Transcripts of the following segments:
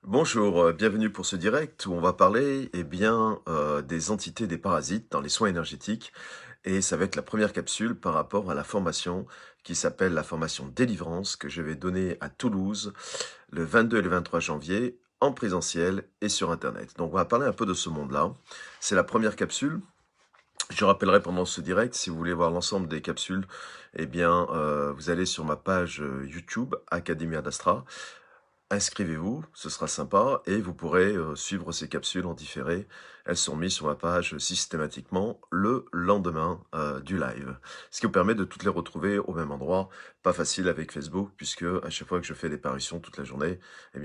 Bonjour, bienvenue pour ce direct où on va parler des entités des parasites dans les soins énergétiques et ça va être la première capsule par rapport à la formation qui s'appelle la formation Délivrance que je vais donner à Toulouse le 22 et le 23 janvier en présentiel et sur internet. Donc on va parler un peu de ce monde-là. C'est la première capsule. Je rappellerai pendant ce direct, si vous voulez voir l'ensemble des capsules, vous allez sur ma page YouTube Academia d'Astra. Inscrivez-vous, ce sera sympa et vous pourrez suivre ces capsules en différé. Elles sont mises sur ma page systématiquement le lendemain du live. Ce qui vous permet de toutes les retrouver au même endroit. Pas facile avec Facebook puisque à chaque fois que je fais des parutions toute la journée,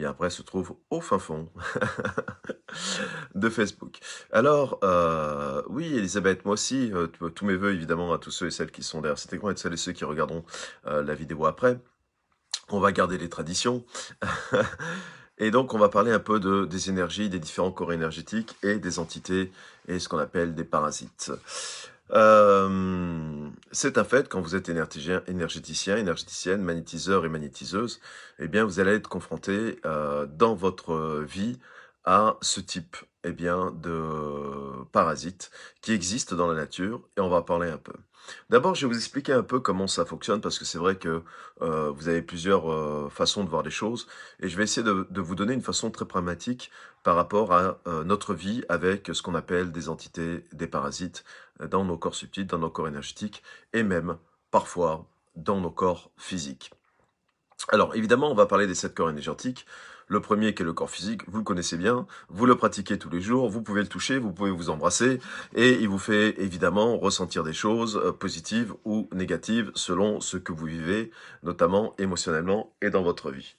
après elles se trouvent au fin fond de Facebook. Alors, oui Elisabeth, moi aussi, tous mes voeux évidemment à tous ceux et celles qui sont derrière cet écran et celles et ceux qui regarderont la vidéo après. On va garder les traditions. Et donc, on va parler un peu des énergies, des différents corps énergétiques et des entités et ce qu'on appelle des parasites. C'est un fait, quand vous êtes énergéticien, énergéticienne, magnétiseur et magnétiseuse, vous allez être confronté dans votre vie à ce type de parasites qui existent dans la nature et on va en parler un peu. D'abord, je vais vous expliquer un peu comment ça fonctionne parce que c'est vrai que vous avez plusieurs façons de voir les choses et je vais essayer de vous donner une façon très pragmatique par rapport à notre vie avec ce qu'on appelle des entités, des parasites dans nos corps subtils, dans nos corps énergétiques et même parfois dans nos corps physiques. Alors évidemment, on va parler des 7 corps énergétiques. Le premier qui est le corps physique, vous le connaissez bien, vous le pratiquez tous les jours, vous pouvez le toucher, vous pouvez vous embrasser, et il vous fait évidemment ressentir des choses positives ou négatives selon ce que vous vivez, notamment émotionnellement et dans votre vie.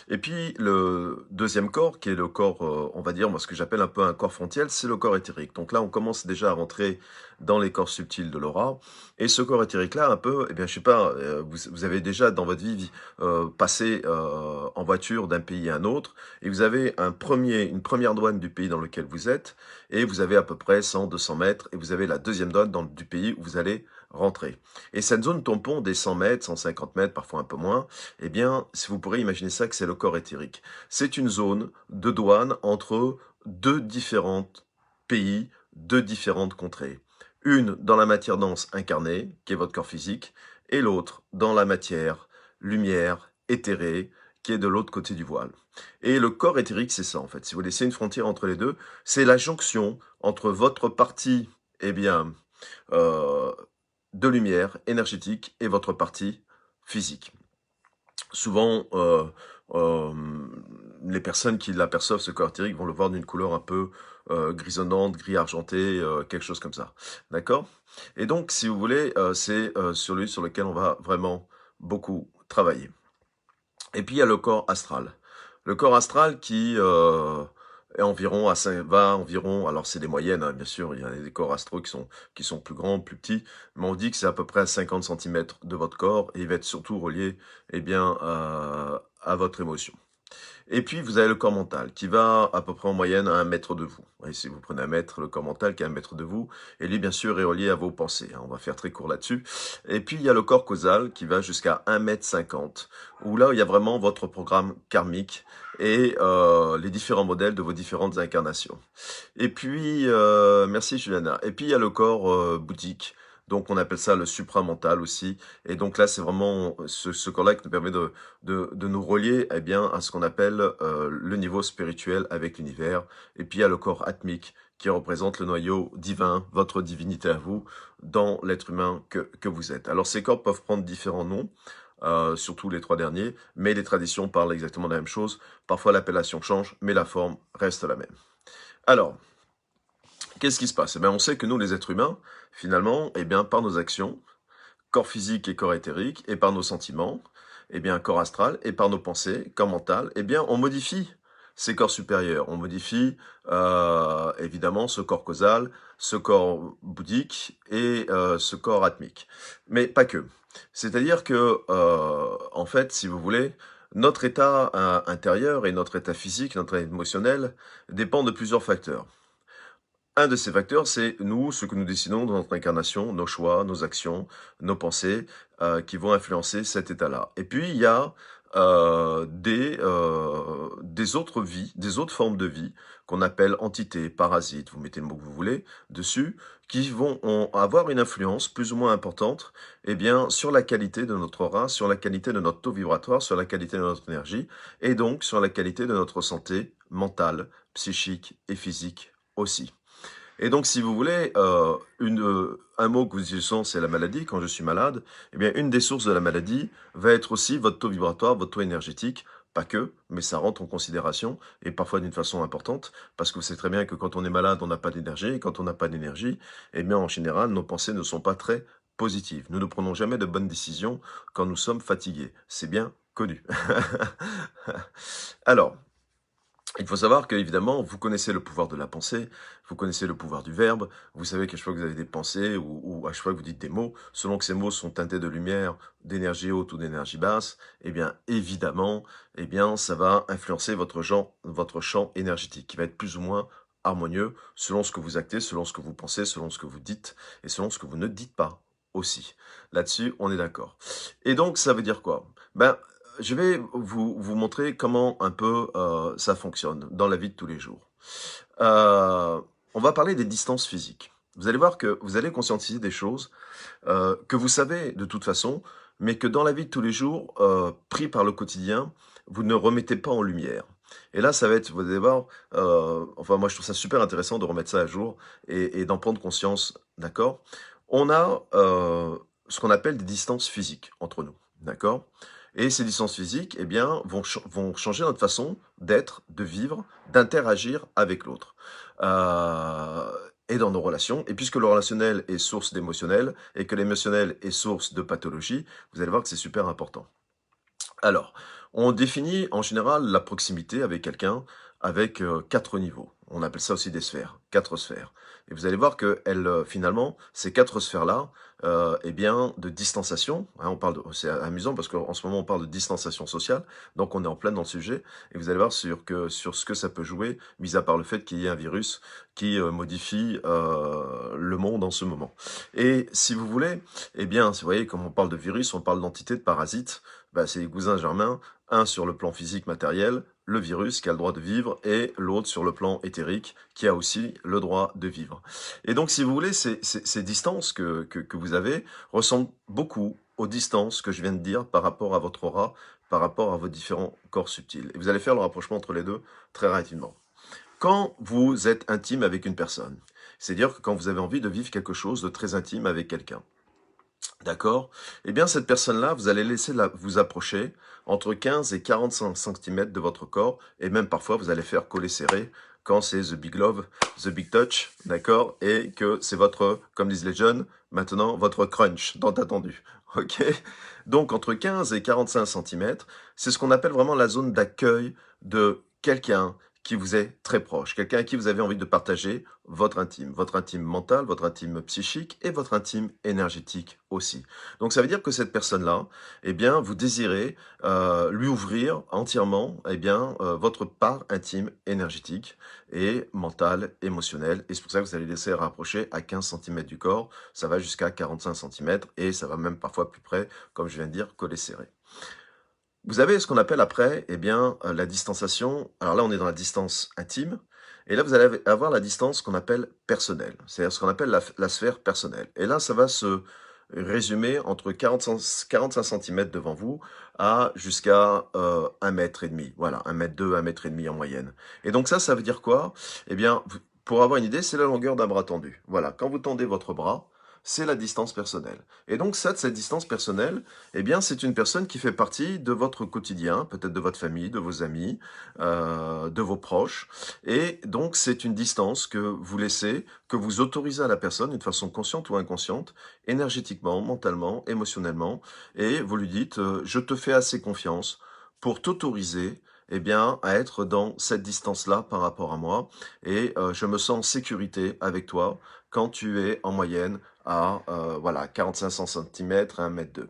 Et puis le deuxième corps, qui est le corps, on va dire, moi ce que j'appelle un peu un corps frontiel, c'est le corps éthérique. Donc là, on commence déjà à rentrer dans les corps subtils de l'aura. Et ce corps éthérique-là, un peu, je sais pas, vous avez déjà dans votre vie passé en voiture d'un pays à un autre, et vous avez une première douane du pays dans lequel vous êtes, et vous avez à peu près 100-200 mètres, et vous avez la deuxième douane du pays où vous allez rentrer. Et cette zone tampon des 100 mètres, 150 mètres, parfois un peu moins, si vous pourrez imaginer ça, que c'est le corps éthérique. C'est une zone de douane entre deux différents pays, deux différentes contrées. Une dans la matière dense incarnée, qui est votre corps physique, et l'autre dans la matière, lumière, éthérée, qui est de l'autre côté du voile. Et le corps éthérique, c'est ça en fait. Si vous laissez une frontière entre les deux, c'est la jonction entre votre partie, euh, de lumière énergétique et votre partie physique. Souvent, euh, les personnes qui l'aperçoivent, ce corps éthérique, vont le voir d'une couleur un peu grisonnante, gris argenté, quelque chose comme ça. D'accord? Et donc, si vous voulez, c'est celui sur lequel on va vraiment beaucoup travailler. Et puis, il y a le corps astral. Le corps astral qui est environ va environ, alors c'est des moyennes, hein, bien sûr, il y a des corps astraux qui sont plus grands, plus petits, mais on dit que c'est à peu près à 50 cm de votre corps et il va être surtout relié à votre émotion. Et puis, vous avez le corps mental, qui va à peu près en moyenne à 1 mètre de vous. Et si vous prenez 1 mètre, le corps mental qui est à 1 mètre de vous, et lui, bien sûr, est relié à vos pensées. On va faire très court là-dessus. Et puis, il y a le corps causal, qui va jusqu'à 1,50 m, où là, il y a vraiment votre programme karmique et les différents modèles de vos différentes incarnations. Et puis, merci Juliana. Et puis, il y a le corps bouddhique. Donc, on appelle ça le supramental aussi. Et donc là, c'est vraiment ce corps-là qui nous permet de nous relier à ce qu'on appelle le niveau spirituel avec l'univers. Et puis il y a le corps atmique qui représente le noyau divin, votre divinité à vous, dans l'être humain que vous êtes. Alors ces corps peuvent prendre différents noms, surtout les 3 derniers, mais les traditions parlent exactement de la même chose. Parfois l'appellation change, mais la forme reste la même. Alors, qu'est-ce qui se passe? On sait que nous, les êtres humains, finalement, par nos actions, corps physique et corps éthérique, et par nos sentiments, corps astral, et par nos pensées, corps mental, on modifie ces corps supérieurs. On modifie évidemment ce corps causal, ce corps bouddhique et ce corps atmique. Mais pas que. C'est-à-dire que, en fait, si vous voulez, notre état intérieur et notre état physique, notre état émotionnel, dépend de plusieurs facteurs. Un de ces facteurs, c'est nous, ce que nous décidons dans notre incarnation, nos choix, nos actions, nos pensées, qui vont influencer cet état-là. Et puis, il y a des autres vies, des autres formes de vie qu'on appelle entités, parasites, vous mettez le mot que vous voulez dessus, qui vont avoir une influence plus ou moins importante eh bien, sur la qualité de notre aura, sur la qualité de notre taux vibratoire, sur la qualité de notre énergie, et donc sur la qualité de notre santé mentale, psychique et physique aussi. Et donc, si vous voulez, un mot que vous utilisez, c'est la maladie. Quand je suis malade, eh bien, une des sources de la maladie va être aussi votre taux vibratoire, votre taux énergétique. Pas que, mais ça rentre en considération, et parfois d'une façon importante, parce que vous savez très bien que quand on est malade, on n'a pas d'énergie, et quand on n'a pas d'énergie, eh bien, en général, nos pensées ne sont pas très positives. Nous ne prenons jamais de bonnes décisions quand nous sommes fatigués. C'est bien connu. Alors, il faut savoir qu'évidemment, vous connaissez le pouvoir de la pensée, vous connaissez le pouvoir du verbe, vous savez qu'à chaque fois que vous avez des pensées ou à chaque fois que vous dites des mots, selon que ces mots sont teintés de lumière, d'énergie haute ou d'énergie basse, eh bien évidemment, eh bien ça va influencer votre champ énergétique qui va être plus ou moins harmonieux selon ce que vous actez, selon ce que vous pensez, selon ce que vous dites et selon ce que vous ne dites pas aussi. Là-dessus, on est d'accord. Et donc, ça veut dire quoi? Ben, je vais vous montrer comment un peu ça fonctionne dans la vie de tous les jours. Euh, on va parler des distances physiques. Vous allez voir que vous allez conscientiser des choses que vous savez de toute façon, mais que dans la vie de tous les jours, pris par le quotidien, vous ne remettez pas en lumière. Et là, ça va être, vous allez voir, enfin moi je trouve ça super intéressant de remettre ça à jour et d'en prendre conscience, d'accord? On a ce qu'on appelle des distances physiques entre nous, d'accord? Et ces distances physiques, eh bien, vont changer notre façon d'être, de vivre, d'interagir avec l'autre. Euh, et dans nos relations. Et puisque le relationnel est source d'émotionnel et que l'émotionnel est source de pathologie, vous allez voir que c'est super important. Alors, on définit en général la proximité avec quelqu'un avec 4 niveaux. On appelle ça aussi des sphères, 4 sphères. Et vous allez voir que finalement, ces 4 sphères-là, eh bien, de distanciation, hein, c'est amusant parce qu'en ce moment on parle de distanciation sociale, donc on est en plein dans le sujet, et vous allez voir sur ce que ça peut jouer, mis à part le fait qu'il y ait un virus qui modifie le monde en ce moment. Et si vous voulez, eh bien, vous voyez, comme on parle de virus, on parle d'entités, de parasites, bah, c'est les cousins germains, un sur le plan physique matériel, le virus qui a le droit de vivre, et l'autre sur le plan éthérique qui a aussi le droit de vivre. Et donc, si vous voulez, ces distances que vous avez ressemblent beaucoup aux distances que je viens de dire par rapport à votre aura, par rapport à vos différents corps subtils. Et vous allez faire le rapprochement entre les deux très rapidement. Quand vous êtes intime avec une personne, c'est-à-dire que quand vous avez envie de vivre quelque chose de très intime avec quelqu'un, d'accord? Eh bien, cette personne-là, vous allez laisser vous approcher entre 15 et 45 cm de votre corps, et même parfois, vous allez faire coller serré quand c'est the big love, the big touch, d'accord? Et que c'est votre, comme disent les jeunes, maintenant, votre crunch, tant attendu, ok? Donc, entre 15 et 45 cm, c'est ce qu'on appelle vraiment la zone d'accueil de quelqu'un qui vous est très proche, quelqu'un à qui vous avez envie de partager votre intime mental, votre intime psychique et votre intime énergétique aussi. Donc ça veut dire que cette personne-là, eh bien, vous désirez lui ouvrir entièrement, eh bien, votre part intime énergétique et mentale, émotionnelle. Et c'est pour ça que vous allez laisser rapprocher à 15 cm du corps. Ça va jusqu'à 45 cm et ça va même parfois plus près, comme je viens de dire, coller serré. Vous avez ce qu'on appelle après, eh bien, la distanciation. Alors là, on est dans la distance intime. Et là, vous allez avoir la distance qu'on appelle personnelle. C'est-à-dire ce qu'on appelle la sphère personnelle. Et là, ça va se résumer entre 45 cm devant vous à jusqu'à 1 mètre et demi. Voilà, 1 mètre 2, 1 mètre et demi en moyenne. Et donc ça veut dire quoi? Eh bien, pour avoir une idée, c'est la longueur d'un bras tendu. Voilà, quand vous tendez votre bras, c'est la distance personnelle. Et donc cette distance personnelle, eh bien, c'est une personne qui fait partie de votre quotidien, peut-être de votre famille, de vos amis, de vos proches. Et donc, c'est une distance que vous laissez, que vous autorisez à la personne, d'une façon consciente ou inconsciente, énergétiquement, mentalement, émotionnellement. Et vous lui dites, je te fais assez confiance pour t'autoriser eh bien, à être dans cette distance-là par rapport à moi. Et je me sens en sécurité avec toi quand tu es en moyenne à voilà 45 cm à 1 mètre 2.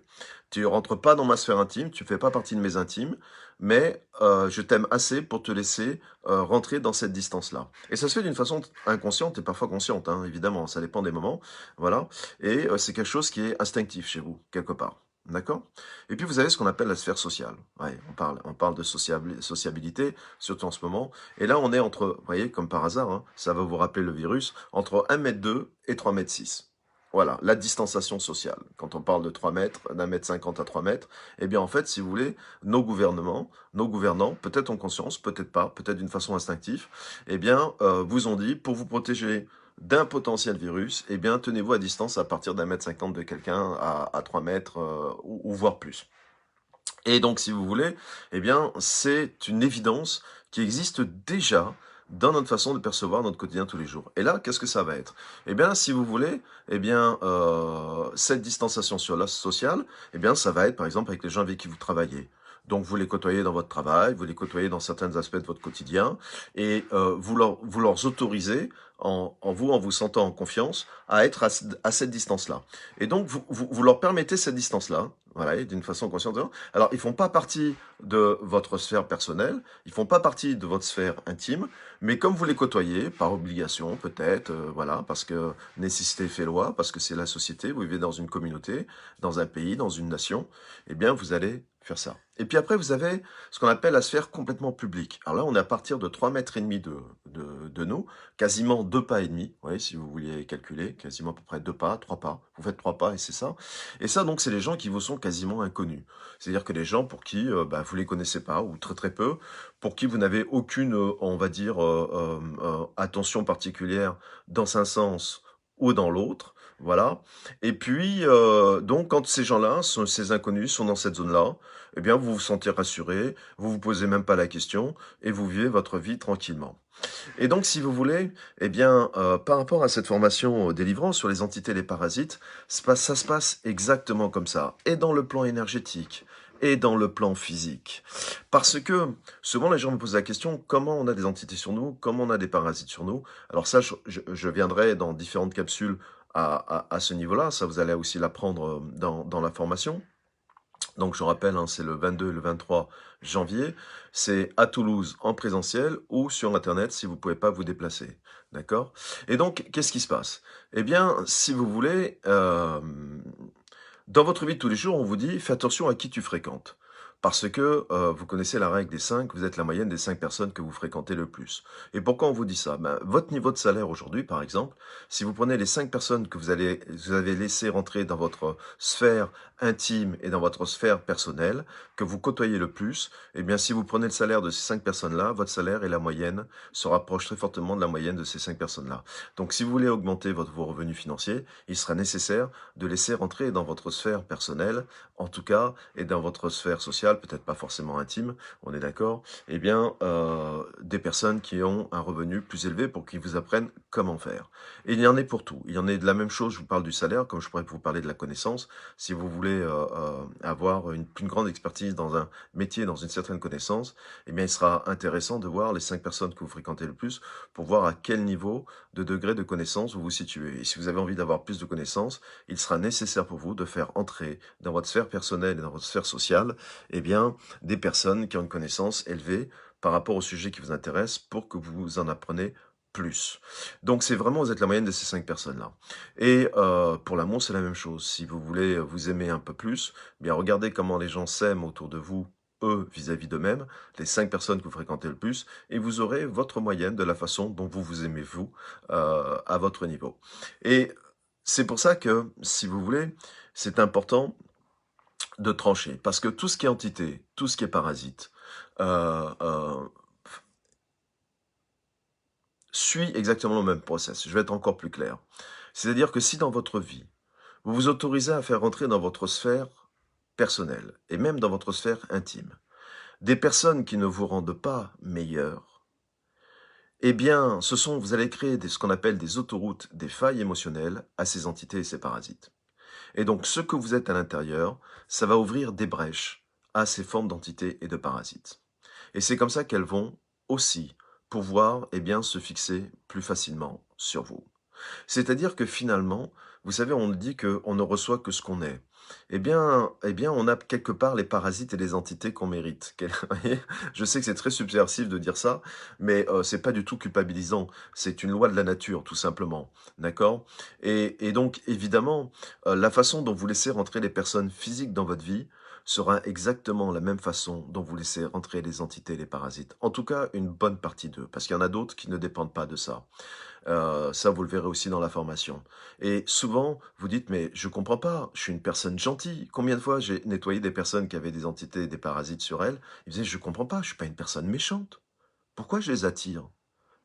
Tu rentres pas dans ma sphère intime, tu fais pas partie de mes intimes, mais je t'aime assez pour te laisser rentrer dans cette distance-là. Et ça se fait d'une façon inconsciente et parfois consciente, hein, évidemment, ça dépend des moments, voilà. Et c'est quelque chose qui est instinctif chez vous, quelque part. D'accord? Et puis vous avez ce qu'on appelle la sphère sociale. Ouais, on parle de sociabilité, surtout en ce moment. Et là, on est entre, vous voyez, comme par hasard, hein, ça va vous rappeler le virus, entre 1,2 m et 3,6 m. Voilà, la distanciation sociale. Quand on parle de 3 mètres, d'1,50 m à 3 mètres, eh bien en fait, si vous voulez, nos gouvernants, peut-être en conscience, peut-être pas, peut-être d'une façon instinctive, eh bien, vous ont dit, pour vous protéger d'un potentiel virus, eh bien, tenez-vous à distance à partir d'1,50 m de quelqu'un à 3 mètres ou voire plus. Et donc, si vous voulez, eh bien, c'est une évidence qui existe déjà dans notre façon de percevoir notre quotidien tous les jours. Et là, qu'est-ce que ça va être? Eh bien, si vous voulez, eh bien, cette distanciation sociale, eh bien, ça va être, par exemple, avec les gens avec qui vous travaillez. Donc, vous les côtoyez dans votre travail, vous les côtoyez dans certains aspects de votre quotidien, et vous leur autorisez, en vous sentant en confiance, à être à cette distance-là. Et donc, vous leur permettez cette distance-là, voilà, d'une façon consciente. Alors, ils font pas partie de votre sphère personnelle, ils font pas partie de votre sphère intime, mais comme vous les côtoyez, par obligation peut-être, voilà, parce que nécessité fait loi, parce que c'est la société, vous vivez dans une communauté, dans un pays, dans une nation, eh bien, vous allez faire ça. Et puis après, vous avez ce qu'on appelle la sphère complètement publique. Alors là, on est à partir de 3,5 m de nous, quasiment 2 pas et demi, ouais, si vous vouliez calculer, quasiment à peu près 2 pas, 3 pas. Vous faites 3 pas et c'est ça. Et ça, donc, c'est les gens qui vous sont quasiment inconnus. C'est-à-dire que les gens pour qui bah, vous les connaissez pas, ou très très peu, pour qui vous n'avez aucune, on va dire, attention particulière dans un sens ou dans l'autre. Voilà. Et puis, donc, quand ces gens-là, ces inconnus, sont dans cette zone-là, eh bien, vous vous sentez rassuré, vous vous posez même pas la question, et vous vivez votre vie tranquillement. Et donc, si vous voulez, eh bien, par rapport à cette formation délivrance sur les entités et les parasites, ça se passe exactement comme ça, et dans le plan énergétique, et dans le plan physique. Parce que souvent les gens me posent la question, comment on a des entités sur nous, comment on a des parasites sur nous. Alors ça, je viendrai dans différentes capsules à ce niveau-là, ça vous allez aussi l'apprendre dans la formation. Donc je rappelle, hein, c'est le 22 et le 23 janvier. C'est à Toulouse en présentiel ou sur Internet si vous ne pouvez pas vous déplacer. D'accord? Et donc, qu'est-ce qui se passe? Eh bien, si vous voulez, dans votre vie de tous les jours, on vous dit, fais attention à qui tu fréquentes. Parce que vous connaissez la règle des 5, vous êtes la moyenne des 5 personnes que vous fréquentez le plus. Et pourquoi on vous dit ça? Ben, votre niveau de salaire aujourd'hui, par exemple, si vous prenez les 5 personnes que vous avez laissées rentrer dans votre sphère intime et dans votre sphère personnelle, que vous côtoyez le plus, eh bien, si vous prenez le salaire de ces 5 personnes-là, votre salaire et la moyenne se rapprochent très fortement de la moyenne de ces 5 personnes-là. Donc, si vous voulez augmenter vos revenus financiers, il sera nécessaire de laisser rentrer dans votre sphère personnelle, en tout cas, et dans votre sphère sociale, peut-être pas forcément intime, on est d'accord, eh bien, des personnes qui ont un revenu plus élevé pour qu'ils vous apprennent comment faire. Et il y en est pour tout. Il y en est de la même chose, je vous parle du salaire, comme je pourrais vous parler de la connaissance. Si vous voulez avoir une plus grande expertise dans un métier, dans une certaine connaissance, eh bien, il sera intéressant de voir les 5 personnes que vous fréquentez le plus pour voir à quel niveau de degré de connaissance vous vous situez. Et si vous avez envie d'avoir plus de connaissances, il sera nécessaire pour vous de faire entrer dans votre sphère personnelle et dans votre sphère sociale, eh bien, des personnes qui ont une connaissance élevée par rapport au sujet qui vous intéresse pour que vous en apprenez plus. Donc c'est vraiment, vous êtes la moyenne de ces 5 personnes-là. Et pour l'amour, c'est la même chose. Si vous voulez vous aimer un peu plus, eh bien regardez comment les gens s'aiment autour de vous, eux, vis-à-vis d'eux-mêmes, les 5 personnes que vous fréquentez le plus, et vous aurez votre moyenne de la façon dont vous vous aimez, vous, à votre niveau. Et c'est pour ça que, si vous voulez, c'est important de trancher. Parce que tout ce qui est entité, tout ce qui est parasite, euh, euh, suit exactement le même process. Je vais être encore plus clair. C'est-à-dire que si dans votre vie, vous vous autorisez à faire rentrer dans votre sphère personnelle, et même dans votre sphère intime, des personnes qui ne vous rendent pas meilleur, eh bien, vous allez créer ce qu'on appelle des autoroutes, des failles émotionnelles à ces entités et ces parasites. Et donc, ce que vous êtes à l'intérieur, ça va ouvrir des brèches à ces formes d'entités et de parasites. Et c'est comme ça qu'elles vont aussi pouvoir eh bien, se fixer plus facilement sur vous. C'est-à-dire que finalement, vous savez, on dit qu'on ne reçoit que ce qu'on est. eh bien, on a quelque part les parasites et les entités qu'on mérite. Vous voyez. Je sais que c'est très subversif de dire ça, mais c'est pas du tout culpabilisant. C'est une loi de la nature, tout simplement. D'accord? Et donc, évidemment, la façon dont vous laissez rentrer les personnes physiques dans votre vie sera exactement la même façon dont vous laissez rentrer les entités et les parasites. En tout cas, une bonne partie d'eux, parce qu'il y en a d'autres qui ne dépendent pas de ça. Ça, vous le verrez aussi dans la formation. Et souvent, vous dites, mais je comprends pas, je suis une personne gentille. Combien de fois j'ai nettoyé des personnes qui avaient des entités et des parasites sur elles? Ils disaient, je comprends pas, je suis pas une personne méchante. Pourquoi je les attire?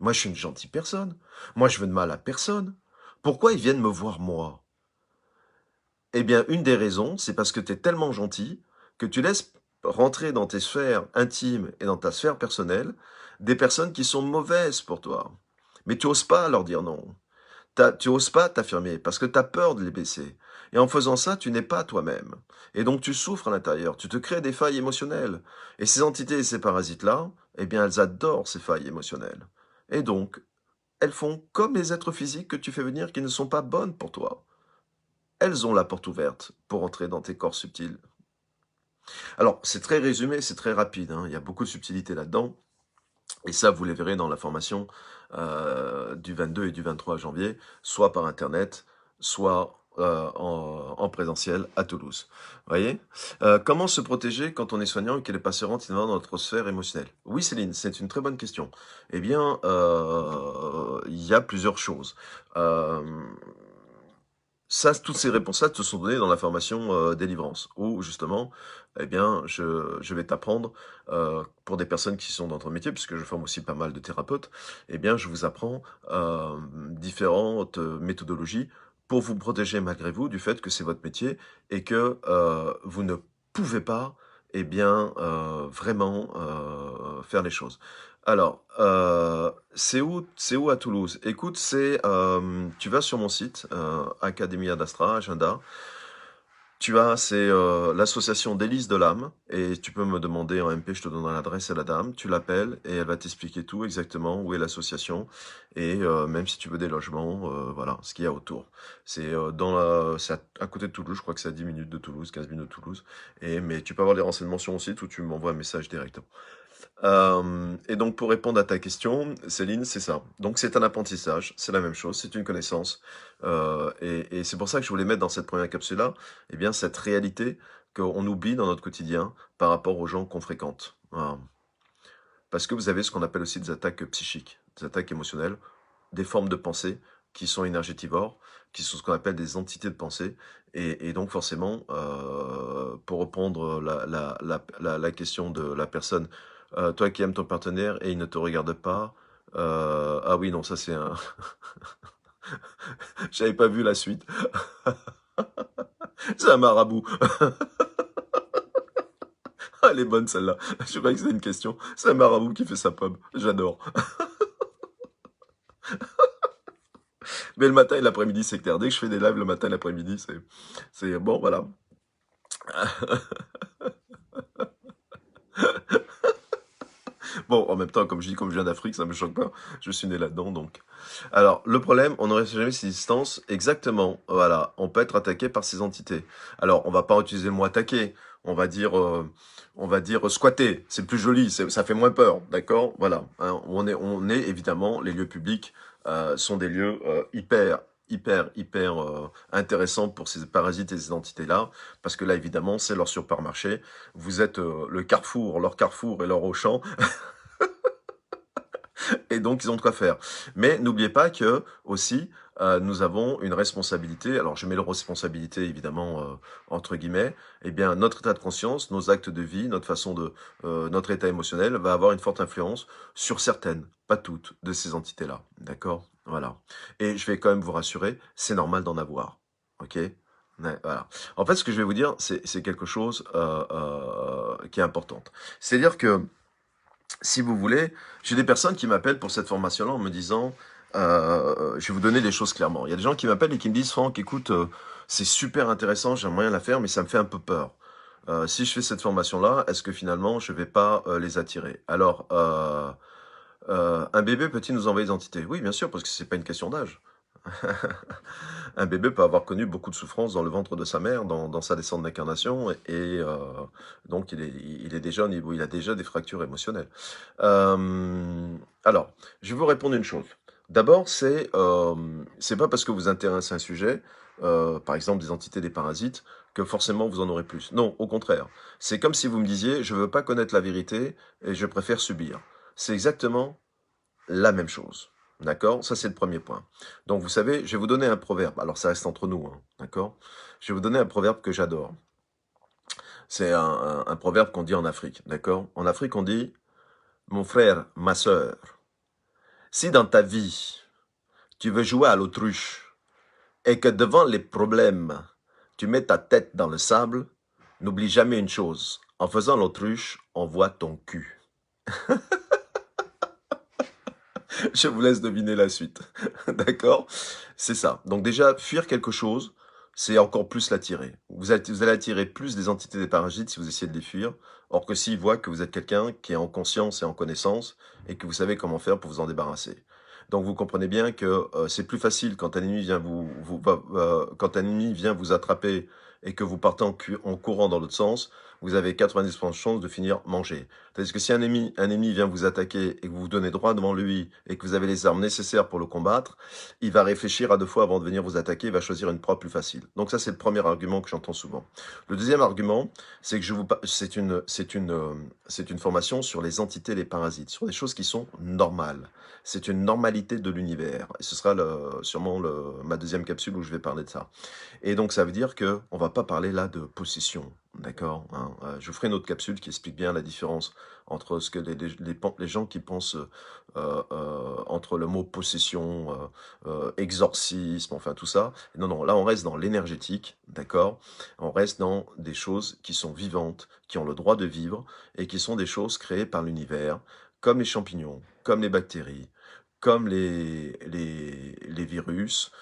Moi, je suis une gentille personne. Moi, je veux de mal à personne. Pourquoi ils viennent me voir moi? Eh bien, une des raisons, c'est parce que tu es tellement gentil que tu laisses rentrer dans tes sphères intimes et dans ta sphère personnelle des personnes qui sont mauvaises pour toi. Mais tu oses pas leur dire non. Tu oses pas t'affirmer parce que tu as peur de les baisser. Et en faisant ça, tu n'es pas toi-même. Et donc tu souffres à l'intérieur, tu te crées des failles émotionnelles. Et ces entités et ces parasites-là, eh bien, elles adorent ces failles émotionnelles. Et donc, elles font comme les êtres physiques que tu fais venir qui ne sont pas bonnes pour toi. Elles ont la porte ouverte pour entrer dans tes corps subtils. Alors, c'est très résumé, c'est très rapide, hein. Il y a beaucoup de subtilité là-dedans. Et ça, vous les verrez dans la formation du 22 et du 23 janvier, soit par Internet, soit en présentiel à Toulouse. Vous voyez. Comment se protéger quand on est soignant et que les patients rentrent dans notre sphère émotionnelle? Oui, Céline, c'est une très bonne question. Eh bien, il y a plusieurs choses. Euh, Ça, toutes ces réponses-là te sont données dans la formation délivrance, où justement, eh bien, je vais t'apprendre, pour des personnes qui sont dans ton métier, puisque je forme aussi pas mal de thérapeutes, eh bien, je vous apprends différentes méthodologies pour vous protéger malgré vous du fait que c'est votre métier et que vous ne pouvez pas, eh bien, vraiment faire les choses. Alors, c'est où à Toulouse? Écoute, tu vas sur mon site, Academia d'Astra, agenda. C'est l'association d'Élise de l'âme, et tu peux me demander en MP, je te donnerai l'adresse à la dame. Tu l'appelles et elle va t'expliquer tout exactement où est l'association et même si tu veux des logements, voilà, ce qu'il y a autour. C'est à côté de Toulouse, je crois que c'est à 10 minutes de Toulouse, 15 minutes de Toulouse. Mais tu peux avoir les renseignements sur mon site ou tu m'envoies un message directement. Et donc, pour répondre à ta question, Céline, c'est ça. Donc, c'est un apprentissage, c'est la même chose, c'est une connaissance. Et c'est pour ça que je voulais mettre dans cette première capsule-là, eh bien, cette réalité qu'on oublie dans notre quotidien par rapport aux gens qu'on fréquente. Voilà. Parce que vous avez ce qu'on appelle aussi des attaques psychiques, des attaques émotionnelles, des formes de pensée qui sont énergétivores, qui sont ce qu'on appelle des entités de pensée. Et donc, forcément, pour répondre la question de la personne, toi qui aimes ton partenaire et il ne te regarde pas, ah oui, non, ça c'est un... J'avais pas vu la suite. C'est un marabout. Elle est bonne celle-là. Je croyais que c'était une question. C'est un marabout qui fait sa pub. J'adore. Mais le matin et l'après-midi, c'est clair. Dès que je fais des lives le matin et l'après-midi, c'est bon, voilà. Bon, en même temps, comme je dis, comme je viens d'Afrique, ça me choque pas. Je suis né là-dedans, donc. Alors, le problème, on n'aurait jamais ces distances. Exactement. Voilà. On peut être attaqué par ces entités. Alors, on va pas utiliser le mot attaquer. On va dire squatter. C'est plus joli. Ça fait moins peur. D'accord? Voilà. Hein, on est évidemment, les lieux publics, sont des lieux, hyper intéressants pour ces parasites et ces entités-là. Parce que là, évidemment, c'est leur supermarché. Vous êtes, le Carrefour, leur Carrefour et leur Auchan. Et donc, ils ont de quoi faire. Mais n'oubliez pas que aussi, nous avons une responsabilité. Alors, je mets la responsabilité évidemment entre guillemets. Eh bien, notre état de conscience, nos actes de vie, notre état émotionnel va avoir une forte influence sur certaines, pas toutes, de ces entités-là. D'accord? Voilà. Et je vais quand même vous rassurer, c'est normal d'en avoir. Ok? Ouais, voilà. En fait, ce que je vais vous dire, c'est quelque chose qui est important. C'est-à-dire que si vous voulez, j'ai des personnes qui m'appellent pour cette formation-là en me disant, je vais vous donner les choses clairement. Il y a des gens qui m'appellent et qui me disent, Franck, écoute, c'est super intéressant, j'aimerais bien la faire, mais ça me fait un peu peur. Si je fais cette formation-là, est-ce que finalement, je vais pas les attirer? Alors, un bébé peut-il nous envoyer des entités? Oui, bien sûr, parce que c'est pas une question d'âge. Un bébé peut avoir connu beaucoup de souffrances dans le ventre de sa mère, dans sa descente d'incarnation, donc il est déjà au niveau, il a déjà des fractures émotionnelles. Alors, je vais vous répondre une chose. D'abord, c'est pas parce que vous intéressez un sujet, par exemple des entités, des parasites, que forcément vous en aurez plus. Non, au contraire. C'est comme si vous me disiez, je veux pas connaître la vérité et je préfère subir. C'est exactement la même chose. D'accord? Ça, c'est le premier point. Donc, vous savez, je vais vous donner un proverbe. Alors, ça reste entre nous, hein, d'accord? Je vais vous donner un proverbe que j'adore. C'est un proverbe qu'on dit en Afrique, d'accord? En Afrique, on dit, mon frère, ma sœur, si dans ta vie, tu veux jouer à l'autruche et que devant les problèmes, tu mets ta tête dans le sable, n'oublie jamais une chose. En faisant l'autruche, on voit ton cul. Je vous laisse deviner la suite. D'accord? C'est ça. Donc déjà, fuir quelque chose, c'est encore plus l'attirer. Vous allez attirer plus des entités des parasites si vous essayez de les fuir. Or que s'ils voient que vous êtes quelqu'un qui est en conscience et en connaissance et que vous savez comment faire pour vous en débarrasser. Donc vous comprenez bien que c'est plus facile quand un ennemi vient quand un ennemi vient vous attraper et que vous partez en courant dans l'autre sens, vous avez 90% de chances de finir mangé. Tandis que si un ennemi vient vous attaquer et que vous vous donnez droit devant lui et que vous avez les armes nécessaires pour le combattre, il va réfléchir à deux fois avant de venir vous attaquer, il va choisir une proie plus facile. Donc ça, c'est le premier argument que j'entends souvent. Le deuxième argument, c'est que c'est une formation sur les entités, les parasites, sur des choses qui sont normales. C'est une normalité de l'univers. Et ce sera sûrement ma deuxième capsule où je vais parler de ça. Et donc, ça veut dire que on va pas parler là de possession, d'accord, hein. Je vous ferai une autre capsule qui explique bien la différence entre ce que les gens qui pensent entre le mot possession, exorcisme, enfin tout ça. Non, non, là on reste dans l'énergétique, d'accord. On reste dans des choses qui sont vivantes, qui ont le droit de vivre et qui sont des choses créées par l'univers, comme les champignons, comme les bactéries, comme les virus,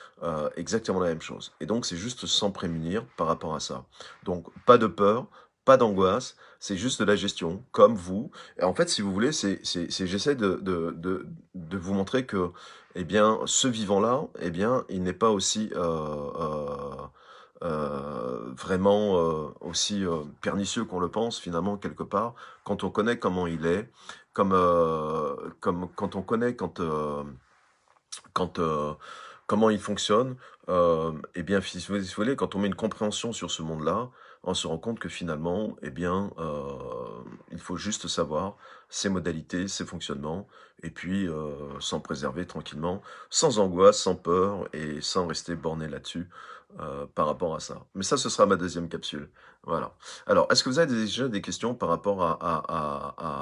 exactement la même chose. Et donc, c'est juste s'en prémunir par rapport à ça. Donc, pas de peur, pas d'angoisse, c'est juste de la gestion, comme vous. Et en fait, si vous voulez, j'essaie de vous montrer que, eh bien, ce vivant-là, eh bien, il n'est pas aussi vraiment aussi pernicieux qu'on le pense, finalement, quelque part, quand on connaît comment il est, comme quand on connaît quand, comment il fonctionne, eh bien, si vous voulez, quand on met une compréhension sur ce monde-là, on se rend compte que finalement, eh bien, il faut juste savoir ses modalités, ses fonctionnements, et puis s'en préserver tranquillement, sans angoisse, sans peur, et sans rester borné là-dessus par rapport à ça. Mais ça, ce sera ma deuxième capsule. Voilà. Alors, est-ce que vous avez déjà des questions par rapport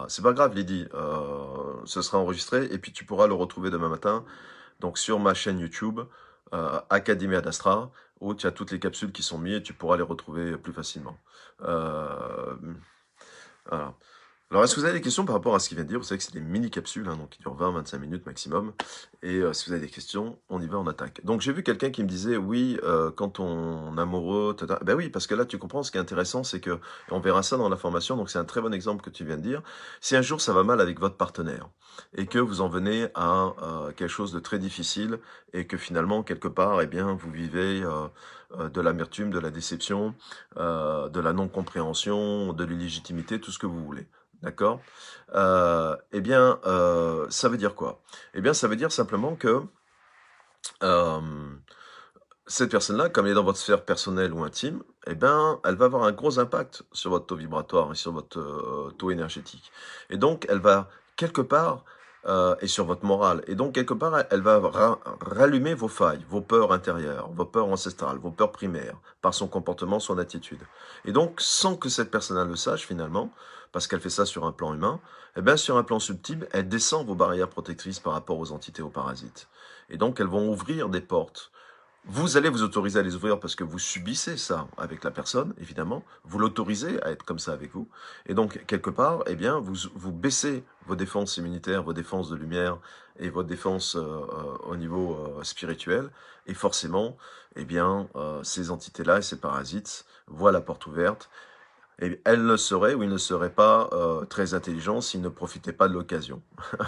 C'est pas grave, Lydie, ce sera enregistré, et puis tu pourras le retrouver demain matin donc sur ma chaîne YouTube, Academia d'Astra, où tu as toutes les capsules qui sont mises et tu pourras les retrouver plus facilement. Euh, voilà. Alors, est-ce que vous avez des questions par rapport à ce qu'il vient de dire? Vous savez que c'est des mini-capsules, hein, donc qui durent 20-25 minutes maximum. Et si vous avez des questions, on y va, on attaque. Donc, j'ai vu quelqu'un qui me disait, oui, quand on est amoureux, tata. Ben oui, parce que là, tu comprends, ce qui est intéressant, c'est que, et on verra ça dans la formation, donc c'est un très bon exemple que tu viens de dire. Si un jour ça va mal avec votre partenaire, et que vous en venez à quelque chose de très difficile, et que finalement, quelque part, eh bien, vous vivez de l'amertume, de la déception, de la non-compréhension, de l'illégitimité, tout ce que vous voulez. D'accord? Eh bien, ça veut dire quoi? Eh bien, ça veut dire simplement que euh, cette personne-là, comme elle est dans votre sphère personnelle ou intime, eh bien, elle va avoir un gros impact sur votre taux vibratoire et sur votre taux énergétique. Et donc, elle va quelque part, et sur votre morale, et donc quelque part, elle va rallumer vos failles, vos peurs intérieures, vos peurs ancestrales, vos peurs primaires, par son comportement, son attitude. Et donc, sans que cette personne le sache finalement, parce qu'elle fait ça sur un plan humain, eh bien, sur un plan subtil, elle descend vos barrières protectrices par rapport aux entités, aux parasites. Et donc, elles vont ouvrir des portes. Vous allez vous autoriser à les ouvrir parce que vous subissez ça avec la personne, évidemment. Vous l'autorisez à être comme ça avec vous. Et donc, quelque part, eh bien, vous baissez vos défenses immunitaires, vos défenses de lumière et vos défenses au niveau spirituel. Et forcément, eh bien, ces entités-là et ces parasites voient la porte ouverte. Et elles ne seraient ou ils ne seraient pas très intelligents s'ils ne profitaient pas de l'occasion.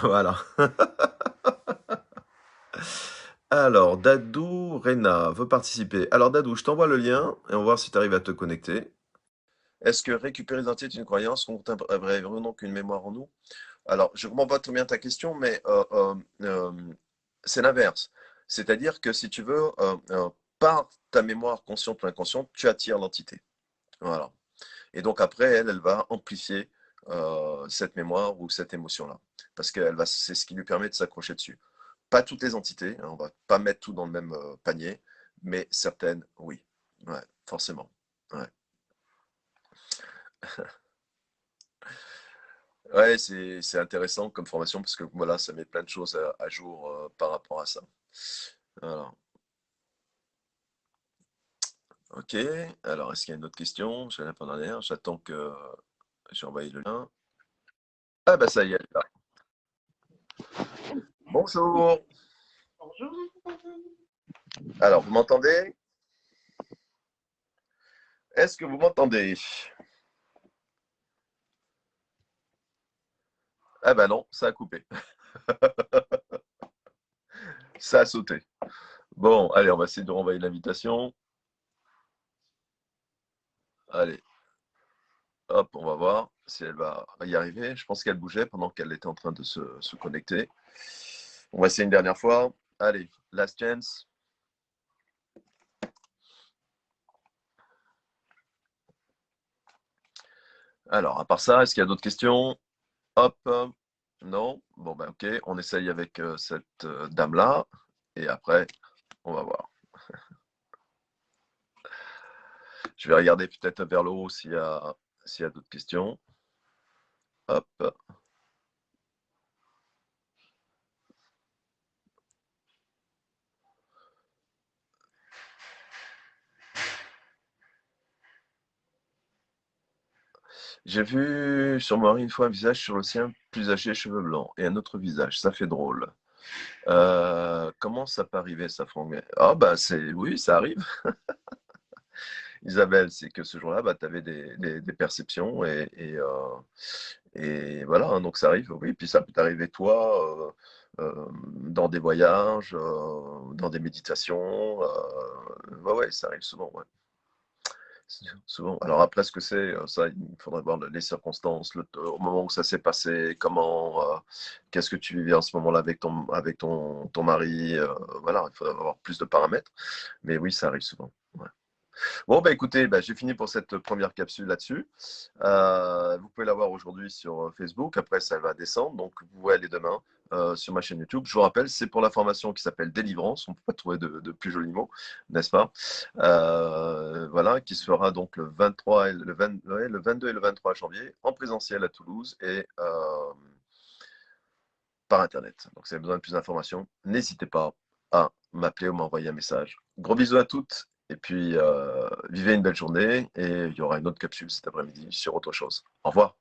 Voilà. Alors, Dadou Rena veut participer. Alors, Dadou, je t'envoie le lien et on va voir si tu arrives à te connecter. Est-ce que récupérer les entités est une croyance qu'on aurait vraiment qu'une mémoire en nous? Alors, je ne comprends pas très bien ta question, mais c'est l'inverse. C'est-à-dire que si tu veux, par ta mémoire consciente ou inconsciente, tu attires l'entité. Voilà. Et donc après, elle va amplifier cette mémoire ou cette émotion-là. Parce que c'est ce qui lui permet de s'accrocher dessus. Pas toutes les entités, hein, on va pas mettre tout dans le même panier, mais certaines, oui. Ouais, forcément. Ouais, ouais c'est intéressant comme formation parce que voilà, ça met plein de choses à jour par rapport à ça. Alors, ok. Alors, est-ce qu'il y a une autre question? J'ai la dernière. J'attends que j'ai envoyé le lien. Ah bah ça y est, elle est là. Bonjour. Bonjour. Alors, vous m'entendez? Est-ce que vous m'entendez? Ah bah non, ça a coupé. Ça a sauté. Bon, allez, on va essayer de renvoyer l'invitation. Allez, hop, on va voir si elle va y arriver. Je pense qu'elle bougeait pendant qu'elle était en train de se connecter. On va essayer une dernière fois. Allez, last chance. Alors, à part ça, est-ce qu'il y a d'autres questions? Hop, non. Bon, ben ok, on essaye avec cette dame-là. Et après, on va voir. Je vais regarder peut-être vers le haut s'il y a d'autres questions. Hop. J'ai vu sur Marie une fois un visage sur le sien plus âgé, cheveux blancs, et un autre visage. Ça fait drôle. Comment ça peut arriver, ça, Franck? Ah, bah, oui, ça arrive. Isabelle, c'est que ce jour-là, bah, tu avais des perceptions et voilà, hein, donc ça arrive, oui. Puis ça peut t'arriver, toi, dans des voyages, dans des méditations. Ouais, ouais, ça arrive souvent, ouais. Souvent. Alors après, ce que c'est, ça, il faudrait voir les circonstances, au moment où ça s'est passé, qu'est-ce que tu vivais en ce moment-là avec ton mari. Voilà, il faudrait avoir plus de paramètres. Mais oui, ça arrive souvent. Ouais. Bon, bah écoutez, bah, j'ai fini pour cette première capsule là-dessus. Vous pouvez la voir aujourd'hui sur Facebook. Après, ça va descendre. Donc, vous pouvez aller demain sur ma chaîne YouTube. Je vous rappelle, c'est pour la formation qui s'appelle Délivrance. On ne peut pas trouver de plus jolis mots, n'est-ce pas? Voilà, qui se fera donc le 23 et ouais, le 22 et le 23 janvier en présentiel à Toulouse et par Internet. Donc, si vous avez besoin de plus d'informations, n'hésitez pas à m'appeler ou m'envoyer un message. Gros bisous à toutes et puis vivez une belle journée et il y aura une autre capsule cet après-midi sur autre chose. Au revoir.